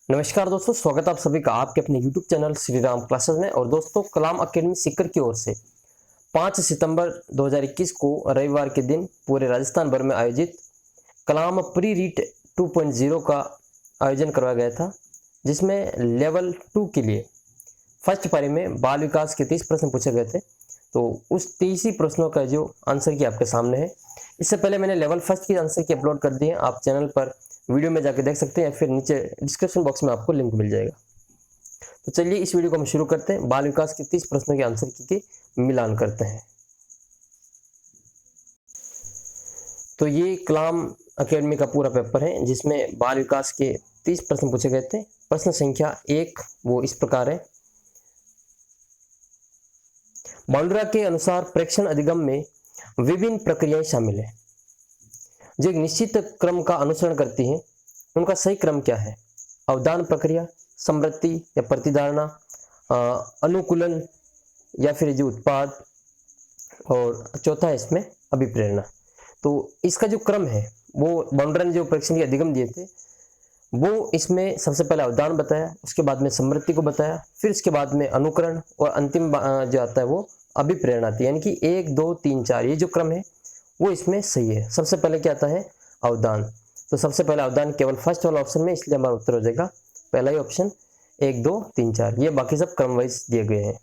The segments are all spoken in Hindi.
नमस्कार दोस्तों, स्वागत है आप सभी का आपके अपने YouTube channel Shri Ram classes में। और दोस्तों, कलाम अकेडमी सीकर की ओर से 5 सितंबर 2021 को रविवार के दिन पूरे राजस्थान भर में आयोजित कलाम प्री रीट 2.0 का आयोजन करवाया गया था, जिसमें लेवल 2 के लिए फर्स्ट पारी में बाल विकास के 30 प्रश्न पूछे गए थे। तो उस 30 ही प्रश्नों का जो आंसर की आपके सामने है। इससे पहले मैंने लेवल फर्स्ट की आंसर की अपलोड कर दी है, आप चैनल पर वीडियो में जाके देख सकते हैं या फिर नीचे डिस्क्रिप्शन बॉक्स में आपको लिंक मिल जाएगा। तो चलिए इस वीडियो को हम शुरू करते हैं। बाल विकास के 30 प्रश्नों के आंसर की मिलान करते हैं। तो ये कलाम अकेडमी का पूरा पेपर है, जिसमें बाल विकास के 30 प्रश्न पूछे गए थे। प्रश्न संख्या 1 वो इस प्रकार है। बांडुरा के अनुसार प्रेक्षण अधिगम में विभिन्न प्रक्रियाएं शामिल है जो एक निश्चित क्रम का अनुसरण करती हैं। उनका सही क्रम क्या है? अवधान प्रक्रिया, समृद्धि या प्रतिधारणा, अनुकूलन या फिर जो उत्पाद, और चौथा है इसमें अभिप्रेरणा। तो इसका जो क्रम है वो बांडुरा ने जो प्रेक्षण के अधिगम दिए थे वो इसमें सबसे पहले अवधान बताया, उसके बाद में समृद्धि को बताया, फिर उसके बाद में अनुकरण, और अंतिम जो आता है वो अभिप्रेरणा थी। यानी कि 1 2 3 4 ये जो क्रम है वो इसमें सही है। सबसे पहले क्या आता है? अवधान। तो सबसे पहले अवधान केवल फर्स्ट वाला ऑप्शन में, इसलिए हमारा उत्तर हो जाएगा पहला ही ऑप्शन 1 2 3 4। ये बाकी सब क्रम वाइज दिए गए हैं।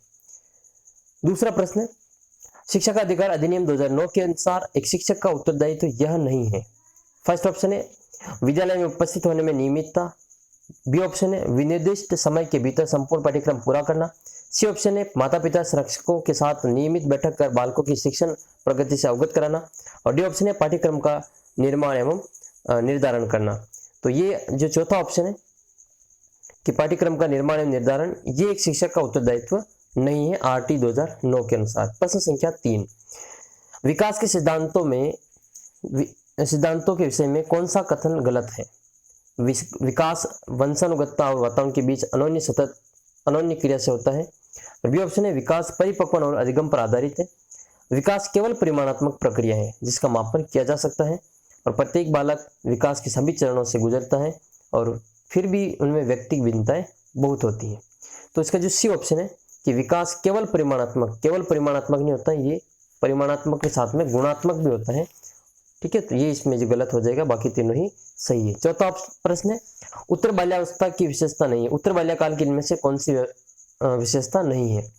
दूसरा प्रश्न, शिक्षा का अधिकार अधिनियम 2009 के अनुसार एक शिक्षक का उत्तरदायित्व यह नहीं है। फर्स्ट ऑप्शन है विद्यालय में उपस्थित होने में नियमितता। बी ऑप्शन है विनिर्दिष्ट समय के भीतर संपूर्ण पाठ्यक्रम पूरा करना। सी ऑप्शन है माता पिता शिक्षकों के साथ नियमित बैठक कर बालकों की शिक्षण प्रगति से अवगत कराना। और डी ऑप्शन है पाठ्यक्रम का निर्माण एवं निर्धारण करना। तो ये जो चौथा ऑप्शन है कि पाठ्यक्रम का निर्माण एवं निर्धारण, ये एक शिक्षक का उत्तरदायित्व नहीं है आरटी 2009 के अनुसार। प्रश्न संख्या 3, विकास के सिद्धांतों के विषय में कौन सा कथन गलत है? विकास वंशानुगतता और वातावरण के बीच अनोन्य क्रिया से होता है। बी ऑप्शन है विकास परिपक्वन और अधिगम पर आधारित है। विकास केवल परिमाणात्मक प्रक्रिया है जिसका मापन किया जा सकता है, और प्रत्येक बालक विकास के सभी चरणों से गुजरता है और फिर भी उनमें व्यक्तिगत भिन्नताएं बहुत होती हैं। तो इसका जो सी ऑप्शन है कि विकास केवल परिमाणात्मक नहीं होता है, ये परिमाणात्मक के साथ में गुणात्मक भी होता है। ठीक है, तो ये इसमें जो गलत हो जाएगा, बाकी तीनों ही सही है। चौथा प्रश्न है उत्तर बाल्यावस्था की विशेषता नहीं है। उत्तर बाल्यकाल की इनमें से कौन सी विशेषता नहीं है?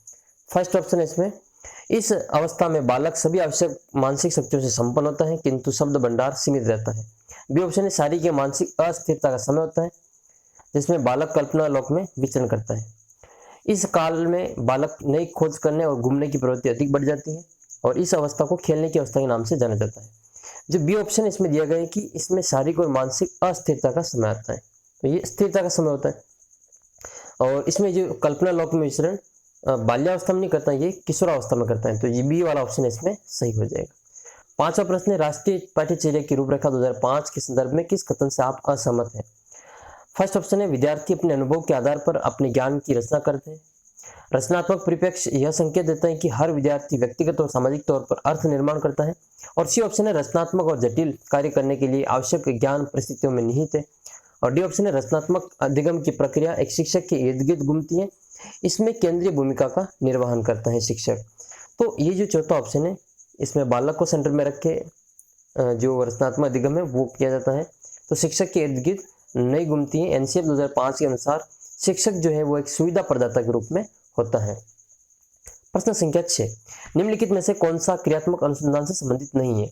फर्स्ट ऑप्शन है इसमें इस अवस्था में बालक सभी आवश्यक मानसिक शक्तियों से संपन्न होता है किंतु शब्द भंडार सीमित रहता है। बी ऑप्शन है शारीरिक या मानसिक अस्थिरता का समय होता है जिसमें बालक कल्पना लोक में विचरण करता है। इस काल में बालक नई खोज करने और घूमने की प्रवृत्ति अधिक बढ़ जाती है और इस अवस्था को खेलने की अवस्था के नाम से जाना जाता है। जो बी ऑप्शन इसमें दिया गया है कि इसमें शारीरिक और मानसिक अस्थिरता का समय आता है, तो ये स्थिरता का समय होता है। और इसमें जो कल्पना लोक में विचरण बाल्यावस्था में नहीं करता, ये किशोरावस्था में करता है। तो ये बी वाला ऑप्शन इसमें सही हो जाएगा। पांचवा प्रश्न है राष्ट्रीय पाठ्यचर्या की रूपरेखा 2005 के संदर्भ में किस कथन से आप असहमत हैं? फर्स्ट ऑप्शन है विद्यार्थी अपने अनुभव के आधार पर अपने ज्ञान की रचना करते हैं। रचनात्मक परिप्रेक्ष्य यह संकेत देता है कि हर विद्यार्थी व्यक्तिगत और सामाजिक तौर पर अर्थ निर्माण करता है। और सी ऑप्शन है रचनात्मक और जटिल कार्य करने के लिए आवश्यक ज्ञान परिस्थितियों में निहित है। और डी ऑप्शन है रचनात्मक अधिगम की प्रक्रिया एक शिक्षक के इर्द गिर्द घूमती है, इसमें केंद्रीय भूमिका का निर्वहन करता है शिक्षक। तो ये जो चौथा ऑप्शन है इसमें बालक को सेंटर में रख के जो रचनात्मक अधिगम है वो किया जाता है, तो शिक्षक के इर्द गिर्द नहीं घूमती है। एनसीएफ 2005 के अनुसार शिक्षक जो है वो एक सुविधा प्रदाता के रूप में होता है। प्रश्न संख्या 6, निम्नलिखित में से कौन सा क्रियात्मक अनुसंधान से संबंधित नहीं है?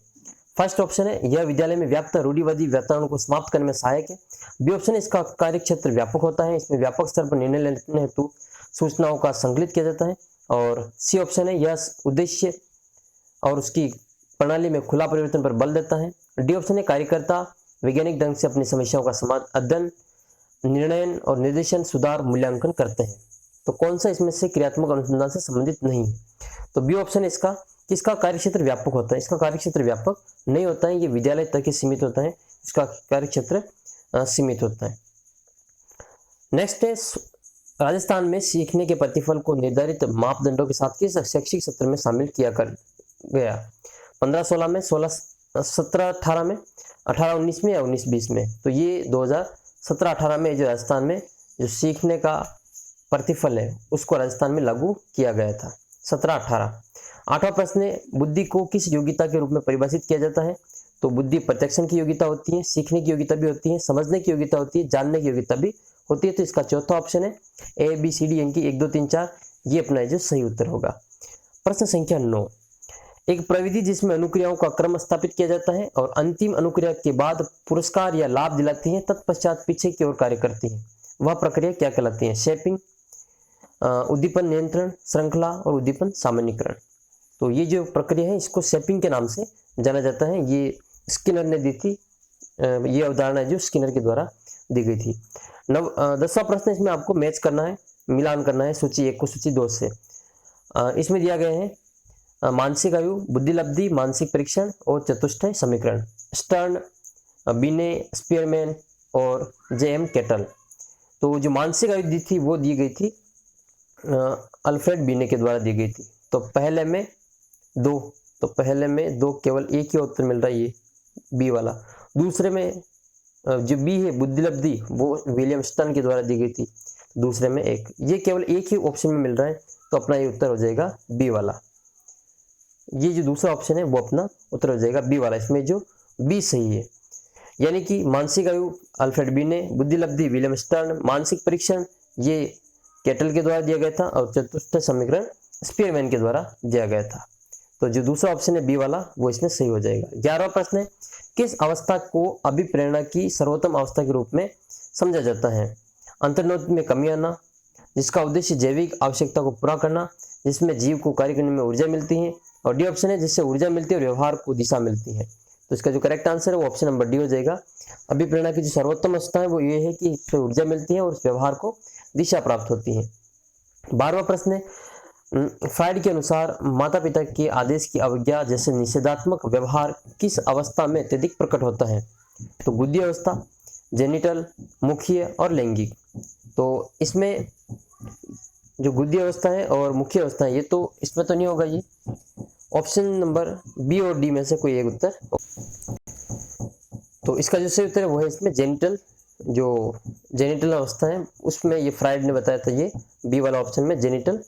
फर्स्ट ऑप्शन है यह विद्यालय में व्याप्त रूढ़िवादी वातावरण को समाप्त करने में सहायक है। बी ऑप्शन है इसका कार्य क्षेत्र व्यापक होता है, इसमें व्यापक स्तर पर निर्णय लेने हेतु सूचनाओं का संकलित किया जाता है। और सी ऑप्शन है यह उद्देश्य और उसकी प्रणाली में खुला परिवर्तन पर बल देता है। डी ऑप्शन है कार्यकर्ता वैज्ञानिक ढंग से अपनी समस्याओं का अध्ययन, निर्णय और निर्देशन, सुधार, मूल्यांकन करते हैं। तो कौन सा इसमें से क्रियात्मक अनुसंधान से संबंधित नहीं है? तो बी ऑप्शन है इसका कार्यक्षेत्र व्यापक होता है। इसका कार्यक्षेत्र व्यापक नहीं होता है, ये विद्यालय तक ही सीमित होता है, इसका कार्यक्षेत्र सीमित होता है। नेक्स्ट है राजस्थान में सीखने के प्रतिफल को निर्धारित मापदंडों के साथ किस शैक्षिक सत्र में शामिल किया कर गया? 15-16 में, 16-17-18 में, 18-19 में या 19-20 में? तो ये 2017-18 में जो राजस्थान में जो सीखने का प्रतिफल है उसको राजस्थान में लागू किया गया था। 17-18। आठवां प्रश्न है, बुद्धि को किस योग्यता के रूप में परिभाषित किया जाता है? तो बुद्धि प्रत्यक्षण की योग्यता होती है, सीखने की योग्यता भी होती है, समझने की योग्यता होती है, जानने की योग्यता भी होती है। तो इसका चौथा ऑप्शन है ABCD यानी कि 1 2 3 4, ये अपना जो सही उत्तर होगा। प्रश्न संख्या 9, एक प्रविधि जिसमें अनुक्रियाओं का क्रम स्थापित किया जाता है और अंतिम अनुक्रिया के बाद पुरस्कार या लाभ दिलाती है, तत्पश्चात पीछे की ओर कार्य करती है, वह प्रक्रिया क्या कहलाती है? शेपिंग, उद्दीपन नियंत्रण, श्रृंखला और उद्दीपन सामान्यीकरण। तो ये जो प्रक्रिया है इसको शेपिंग के नाम से जाना जाता है। ये स्किनर ने दी थी, ये अवधारणा जो स्किनर के द्वारा दी गई थी। 10वां प्रश्न, इसमें आपको मैच करना है, मिलान करना है सूची 1 को सूची 2 से। इसमें दिया गया है मानसिक आयु, बुद्धिलब्धि, मानसिक परीक्षण और चतुष्टय समीकरण। स्टर्न, बिने, स्पीयरमैन और JM केटल। तो जो मानसिक आयु दी थी वो दी गई थी अल्फ्रेड बिने के द्वारा दी गई थी। तो पहले में 2 केवल एक ही उत्तर मिल रहा है, ये बी वाला। दूसरे में जो बी है बुद्धिलब्धि वो विलियम स्टर्न के द्वारा दी गई थी, दूसरे में 1। ये केवल एक ही ऑप्शन में मिल रहा है, तो अपना ये उत्तर हो जाएगा बी वाला। ये जो दूसरा ऑप्शन है वो अपना उत्तर हो जाएगा बी वाला, इसमें जो बी सही है। यानी कि मानसिक आयु अल्फ्रेड बिने, बुद्धिलब्धि विलियम स्टर्न, मानसिक परीक्षण ये केटल के द्वारा दिया गया था और चतुष्टय समीकरण स्पीयरमैन के द्वारा दिया गया था। तो जो दूसरा ऑप्शन है बी वाला वो इसमें सही हो जाएगा। 11वां प्रश्न है, किस अवस्था को अभिप्रेरणा की सर्वोत्तम अवस्था के रूप में समझा जाता है? अंतर्निहित में कमी आना, जिसका उद्देश्य जैविक आवश्यकता को पूरा करना, जिसमें जीव को कार्य करने में ऊर्जा मिलती है, और डी ऑप्शन है जिससे ऊर्जा मिलती है और व्यवहार को दिशा मिलती है। तो इसका जो करेक्ट आंसर है वो ऑप्शन नंबर डी हो जाएगा। अभिप्रेरणा की जो सर्वोत्तम अवस्था है वो ये है कि इससे ऊर्जा मिलती है और उस व्यवहार को दिशा प्राप्त होती है। 12वां प्रश्न है, फ्राइड के अनुसार माता पिता के आदेश की अवज्ञा जैसे निषेधात्मक व्यवहार किस अवस्था में अत्यधिक प्रकट होता है? तो बुद्धि अवस्था, जेनिटल, मुख्य और लैंगिक। तो इसमें जो बुद्धि अवस्था है और मुख्य अवस्था है ये तो इसमें तो नहीं होगा, ये ऑप्शन नंबर बी और डी में से कोई एक उत्तर। तो इसका जो सही उत्तर है वो है इसमें जेनिटल, जो जेनिटल अवस्था है उसमें ये फ्राइड ने बताया था, ये बी वाला ऑप्शन में जेनिटल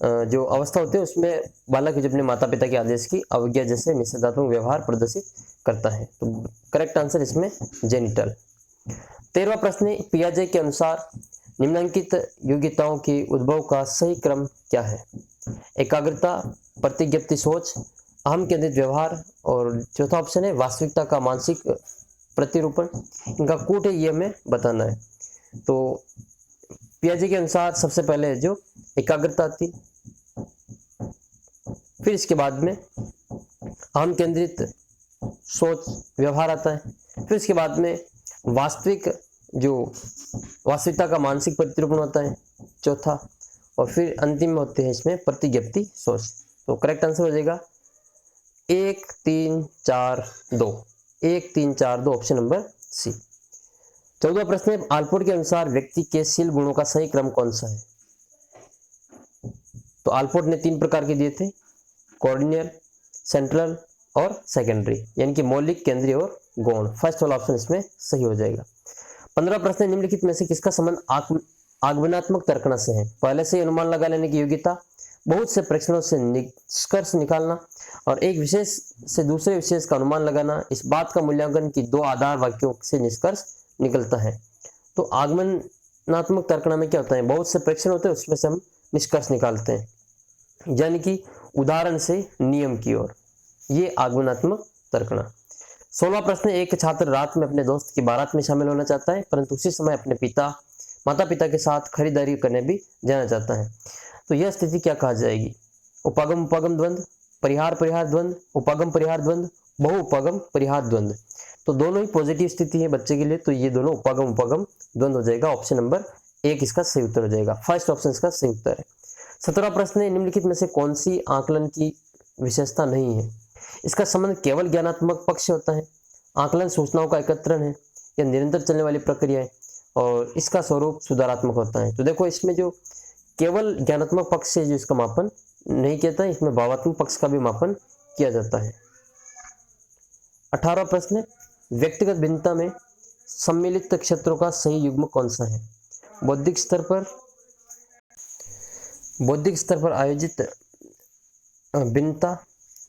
जो अवस्था होती है उसमें बालक जो अपने माता पिता के आदेश की अवज्ञा जैसे निषेधात्मक व्यवहार प्रदर्शित करता है। तो करेक्ट आंसर इसमें जेनिटल। 13वां प्रश्न है, पियाजे के अनुसार निम्नलिखित योग्यताओं के उद्भव का सही क्रम क्या है? एकाग्रता, प्रतिज्ञप्ति सोच, अहम केंद्रित व्यवहार और चौथा ऑप्शन है वास्तविकता का मानसिक प्रतिरूपण। इनका कूट है ये हमें बताना है। तो पियाजे के अनुसार सबसे पहले जो एकाग्रता आती, फिर इसके बाद में अहम केंद्रित सोच व्यवहार आता है, फिर इसके बाद में वास्तविकता का मानसिक प्रतिरूपण होता है चौथा, और फिर अंतिम में होते हैं इसमें प्रतिज्ञप्ति सोच। तो करेक्ट आंसर हो जाएगा 1 3 4 2, 1 3 4 2 ऑप्शन नंबर सी। 14वां प्रश्न है, आलपोर्ट के अनुसार व्यक्ति के शील गुणों का सही क्रम कौन सा है? तो आलपोर्ट ने 3 प्रकार के दिए थे, कोऑर्डिनल, सेंट्रल और सेकेंडरी, यानी कि मौलिक, केंद्रीय और गौण। फर्स्ट वाला ऑप्शन इसमें सही हो जाएगा। 15वां प्रश्न, निम्नलिखित में से किसका संबंध आगमनात्मक तर्कणा से है? पहले से अनुमान लगा लेने की योग्यता, बहुत से परीक्षणों से निष्कर्ष निकालना और एक विशेष से दूसरे विशेष का अनुमान लगाना। इस बात का मूल्यांकन की 2 आधार वाक्यों से निष्कर्ष निकलता है। तो आगमनात्मक तर्कणा में क्या होता है, बहुत से परीक्षण होते हैं उसमें से हम निष्कर्ष निकालते हैं, यानी कि उदाहरण से नियम की ओर, ये आगमनात्मक तर्कणा। 16वां प्रश्न, एक छात्र रात में अपने दोस्त की बारात में शामिल होना चाहता है परंतु उसी समय अपने माता पिता के साथ खरीदारी करने भी जाना चाहता है। तो यह स्थिति क्या कहा जाएगी? उपागम उपागम द्वंद्व, परिहार परिहार द्वंद्व, उपागम परिहार द्वंद्व, बहु उपागम परिहार द्वंद्व। तो दोनों ही पॉजिटिव स्थिति है बच्चे के लिए, तो ये दोनों उपागम उपागम द्वंद्व हो जाएगा। ऑप्शन नंबर 1 इसका सही उत्तर हो जाएगा। फर्स्ट ऑप्शन इसका सही उत्तर है। 17वां प्रश्न है, निम्नलिखित में से कौन सी आकलन की विशेषता नहीं है? इसका संबंध केवल ज्ञानात्मक पक्ष से होता है, आकलन सूचनाओं का एकत्रण है या निरंतर चलने वाली प्रक्रिया है, और इसका स्वरूप सुधारात्मक होता है। तो देखो इसमें जो केवल ज्ञानात्मक पक्ष से जो इसका मापन नहीं किया जाता है, इसमें भावात्मक पक्ष का भी मापन किया जाता है। 18वां प्रश्न, व्यक्तिगत भिन्नता में सम्मिलित क्षेत्रों का सही युग्म कौन सा है? बौद्धिक स्तर पर आयोजित भिन्नता,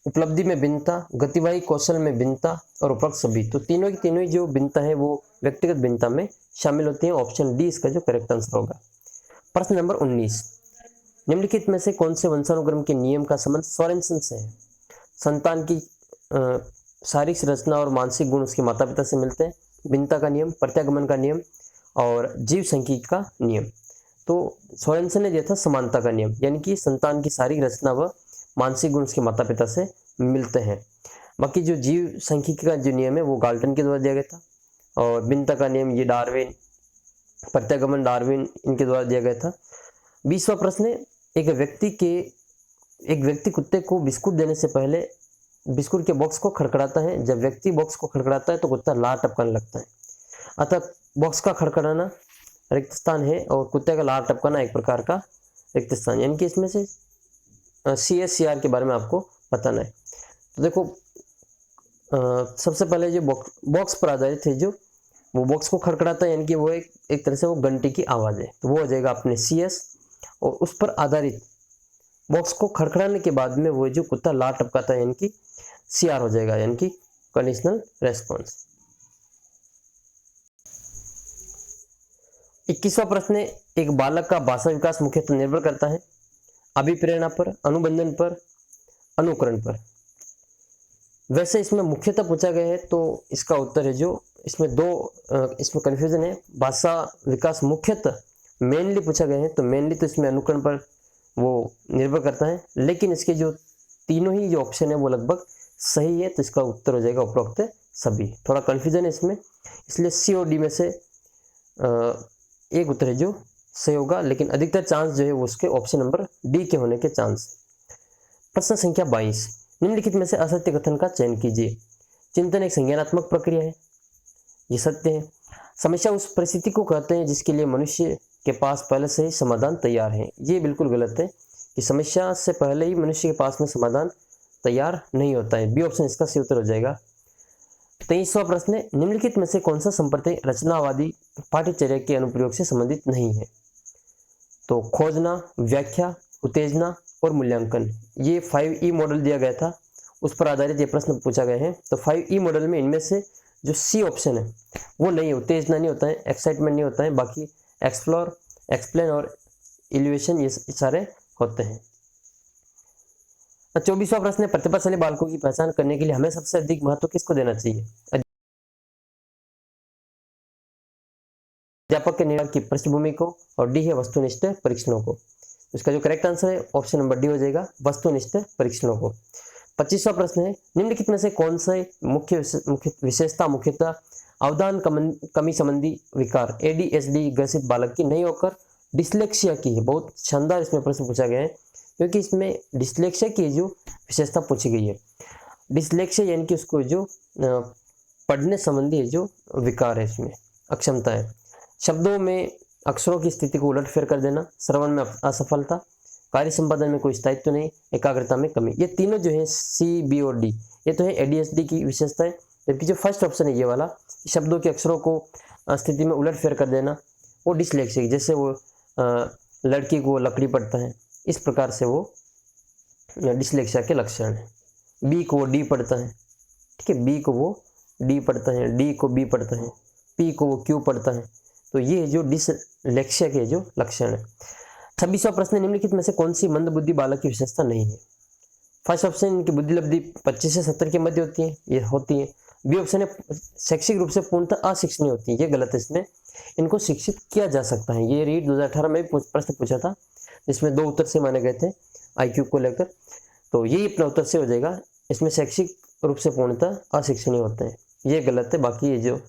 उपलब्धि में भिन्नता, गतिवाही कौशल में भिन्नता और उपरोक्त सभी। तो तीनों की तीनों ही जो भिन्नता है वो व्यक्तिगत भिन्नता में शामिल होती है। ऑप्शन डी इसका जो करेक्ट आंसर होगा। प्रश्न नंबर 19, निम्नलिखित में से कौन से वंशानुक्रम के नियम का संबंध सोरेनसन से है? संतान की शारीरिक रचना और मानसिक गुण उसके माता पिता से मिलते हैं, भिन्नता का नियम, प्रत्यागमन का नियम और जीव सांख्यिकी का नियम। तो सोरेनसन ने दिया था समानता का नियम, यानी कि संतान की शारीरिक रचना व मानसिक गुण उसके माता पिता से मिलते हैं। बाकी जो जीव सांख्यिकी का जो नियम है वो गाल्टन के द्वारा दिया गया था, और भिन्नता का नियम ये डार्विन, प्रत्यागमन डार्विन इनके द्वारा दिया गया था। 20वां प्रश्न है, एक व्यक्ति कुत्ते को बिस्कुट देने से पहले बिस्कुट के बॉक्स को खड़खड़ाता है। जब व्यक्ति बॉक्स को खड़खड़ाता है तो कुत्ता लार टपकाने लगता है। अतः बॉक्स का खड़खड़ाना रिक्त स्थान है और कुत्ते का लार टपकाना एक प्रकार का रिक्त स्थान, यानी कि इसमें से CSCR के बारे में आपको बताना है। तो देखो सबसे पहले जो बॉक्स पर आधारित है, जो वो बॉक्स को खड़खड़ाता है, यानी कि वो एक तरह से वो घंटी की आवाज़ है, तो वो हो जाएगा अपने CS। और उस पर आधारित बॉक्स को खड़खड़ाने के बाद में वो जो कुत्ता लार टपकाता है, यानी कि CR हो जाएगा, यानी कि कंडीशनल रेस्पॉन्स। 21वां प्रश्न है, एक बालक का भाषा विकास मुख्यतः निर्भर करता है अभिप्रेरणा पर, अनुबंधन पर, अनुकरण पर। वैसे इसमें मुख्यतः पूछा गया है, तो इसका उत्तर है जो इसमें इसमें कन्फ्यूजन है। भाषा विकास मुख्यतः मेनली पूछा गया है, तो मेनली तो इसमें अनुकरण पर वो निर्भर करता है, लेकिन इसके जो तीनों ही जो ऑप्शन है वो लगभग सही है, तो इसका उत्तर हो जाएगा उपरोक्त सभी। थोड़ा कन्फ्यूजन है इसमें, इसलिए C और D में से एक उत्तर है जो सही होगा, लेकिन अधिकतर चांस जो है वो उसके ऑप्शन नंबर D के होने के चांस। प्रश्न संख्या 22, निम्नलिखित में से असत्य कथन का चयन कीजिए। चिंतन एक संज्ञानात्मक प्रक्रिया है, ये सत्य है। समस्या उस परिस्थिति को कहते हैं जिसके लिए मनुष्य के पास पहले से ही समाधान तैयार है, ये बिल्कुल गलत है कि समस्या से पहले ही मनुष्य के पास में समाधान तैयार नहीं होता है। बी ऑप्शन इसका सही उत्तर हो जाएगा। 23वां प्रश्न है, निम्नलिखित में से कौन सा संप्रदाय रचनावादी पाठ्यचर्या के अनुप्रयोग से संबंधित नहीं है? तो खोजना, व्याख्या, उत्तेजना और मूल्यांकन, ये 5E मॉडल दिया गया था, उस पर आधारित ये प्रश्न पूछा गया है। तो 5E मॉडल में इनमें से जो C ऑप्शन है वो नहीं है, उत्तेजना नहीं होता है, एक्साइटमेंट नहीं होता है, बाकी एक्सप्लोर, एक्सप्लेन और इलिवेशन ये सारे होते हैं। 24वां प्रश्न है, प्रतिभाशाली बालकों की पहचान करने के लिए हमें सबसे अधिक महत्व किसको देना चाहिए? अध्यापक के निर्णय की पृष्ठभूमि को, और D है वस्तुनिष्ठ परीक्षणों को। इसका जो करेक्ट आंसर है ऑप्शन नंबर D हो जाएगा, वस्तुनिष्ठ परीक्षणों को। 25वां प्रश्न है, निम्नलिखित में से कौन से मुख्य विशेषता मुख्यतः अवधान कमी संबंधी विकार ADHD ग्रसित बालक की नहीं होकर डिस्लेक्सिया की है? बहुत शानदार इसमें प्रश्न पूछा गया है, क्योंकि इसमें डिस्लेक्सिया की जो विशेषता पूछी गई है। डिस्लेक्सिया यानी कि उसको जो पढ़ने संबंधी जो विकार है, इसमें अक्षमता है। शब्दों में अक्षरों की स्थिति को उलटफेर कर देना, श्रवण में असफलता, कार्य संपादन में कोई स्थायित्व नहीं, एकाग्रता में कमी, ये तीनों जो है C, B और D ये तो है ADHD की विशेषता है। जबकि जो फर्स्ट ऑप्शन है ये वाला, शब्दों के अक्षरों को स्थिति में उलटफेर कर देना, वो डिस्लेक्सिया, जैसे वो लड़की को लकड़ी पढ़ता है, इस प्रकार से वो डिस्लेक्सिया के लक्षण है। B को वो D पढ़ता है, ठीक है, B को वो D पढ़ता है, D को B पढ़ता है, P को वो Q पढ़ता है, तो ये जो डिस्लेक्सिया के जो लक्षण है। 26वां प्रश्न, निम्नलिखित में से कौन सी मंदबुद्धि बालक की विशेषता नहीं है? फर्स्ट ऑप्शन, इनकी बुद्धि लब्धि 25 से 70 के मध्य होती है, ये होती है। बी ऑप्शन है शैक्षिक रूप से पूर्णतः अशिक्षणीय होती है, ये गलत है, इसमें इनको शिक्षित किया जा सकता है। ये रीट 2018 में भी प्रश्न पूछा था, जिसमें 2 उत्तर से माने गए थे IQ को लेकर, तो यही अपना उत्तर से हो जाएगा। इसमें शैक्षिक रूप से पूर्णतः अशिक्षणीय होते हैं, ये गलत है। बाकी ये जो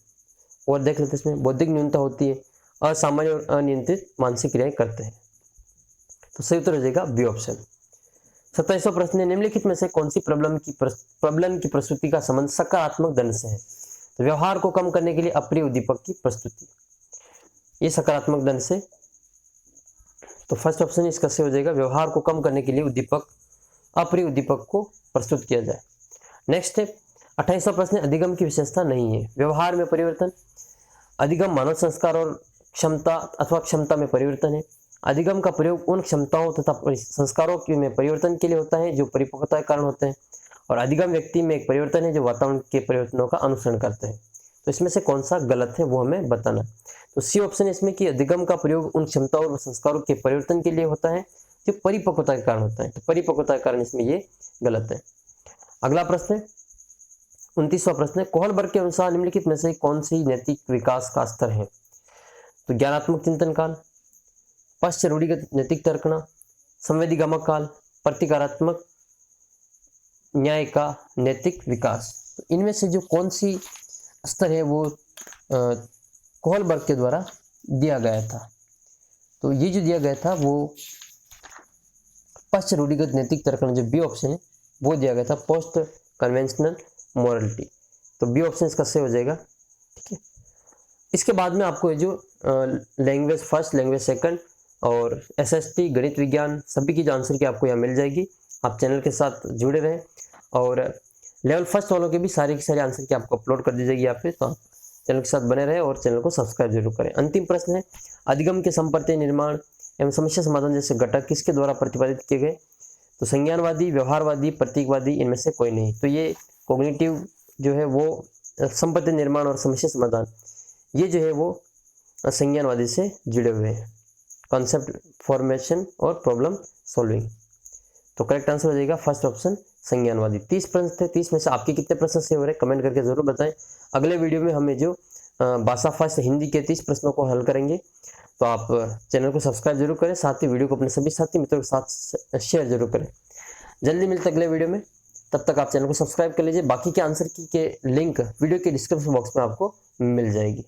और देख लेते हैं, इसमें बौद्धिक न्यूनता होती है, असामान्य और अनियंत्रित मानसिक क्रियाएं करते हैं, तो सही उत्तर हो जाएगा बी ऑप्शन। 27वां प्रश्न है, निम्नलिखित में से कौन सी प्रबलन की प्रस्तुति का संबंध सकारात्मक दंड से है? तो व्यवहार को कम करने के लिए अप्रिय उद्दीपक की प्रस्तुति, ये सकारात्मक दंड से, तो फर्स्ट ऑप्शन इसका सही हो जाएगा, व्यवहार को कम करने के लिए अप्रिय उद्दीपक को प्रस्तुत किया जाए। नेक्स्ट है 28वां प्रश्न, अधिगम की विशेषता नहीं है, व्यवहार में परिवर्तन। अधिगम मानव संस्कार और क्षमता अथवा क्षमता में परिवर्तन है। अधिगम का प्रयोग उन क्षमताओं तथा संस्कारों में परिवर्तन के लिए होता है जो परिपक्वता के कारण होते हैं। और अधिगम व्यक्ति में एक परिवर्तन है जो वातावरण के परिवर्तनों का अनुसरण करते हैं। तो इसमें से कौन सा गलत है वो हमें बताना। तो सी ऑप्शन है इसमें कि अधिगम का प्रयोग उन क्षमताओं और संस्कारों के परिवर्तन के लिए होता है जो परिपक्वता के कारण होता है। तो परिपक्वता के कारण इसमें ये गलत है। अगला प्रश्न है 29वां प्रश्न है, कोहलबर्ग के अनुसार निम्नलिखित में से कौन सी नैतिक विकास का स्तर है? तो ज्ञानात्मक चिंतन काल, पश्च रूढ़िगत नैतिक तर्कना, संवेदीगामक काल, प्रतिकारात्मक न्याय का नैतिक विकास। तो इनमें से जो कौन सी स्तर है वो कोहलबर्ग के द्वारा दिया गया था। तो ये जो दिया गया था वो पश्च रूढ़िगत नैतिक तर्कना, जो बी ऑप्शन है वो दिया गया था पोस्ट कन्वेंशनल मोरलिटी। तो बी ऑप्शन इसका सही हो जाएगा। ठीक है, इसके बाद में आपको ये जो लैंग्वेज फर्स्ट, लैंग्वेज सेकंड और एसएसटी, गणित विज्ञान सभी की जो आंसर की आपको यहाँ मिल जाएगी। आप चैनल के साथ जुड़े रहें और लेवल फर्स्ट वालों के भी सारे के सारे आंसर की आपको अपलोड कर दी जाएगी यहाँ पे। तो आप चैनल के साथ बने रहें और चैनल को सब्सक्राइब जरूर करें। अंतिम प्रश्न है, अधिगम के संप्रत्य निर्माण एवं समस्या समाधान जैसे घटक किसके द्वारा प्रतिपादित किए गए? तो संज्ञानवादी, व्यवहारवादी, प्रतीकवादी, इनमें से कोई नहीं। तो ये कॉग्निटिव जो है वो संपत्ति निर्माण और समस्या समाधान, ये जो है वो संज्ञानवादी से जुड़े हुए हैं, कॉन्सेप्ट फॉर्मेशन और प्रॉब्लम सॉल्विंग। तो करेक्ट आंसर हो जाएगा फर्स्ट ऑप्शन संज्ञानवादी। 30 प्रश्न थे, 30 में से आपके कितने प्रश्न सही हो रहे हैं कमेंट करके जरूर बताएं। अगले वीडियो में हमें जो भाषा फर्स्ट हिंदी के 30 प्रश्नों को हल करेंगे। तो आप चैनल को सब्सक्राइब जरूर करें, साथ ही वीडियो को अपने सभी साथी मित्रों के साथ शेयर जरूर करें। जल्दी मिलते अगले वीडियो में, तब तक आप चैनल को सब्सक्राइब कर लीजिए। बाकी के आंसर की के लिंक वीडियो के डिस्क्रिप्शन बॉक्स में आपको मिल जाएगी।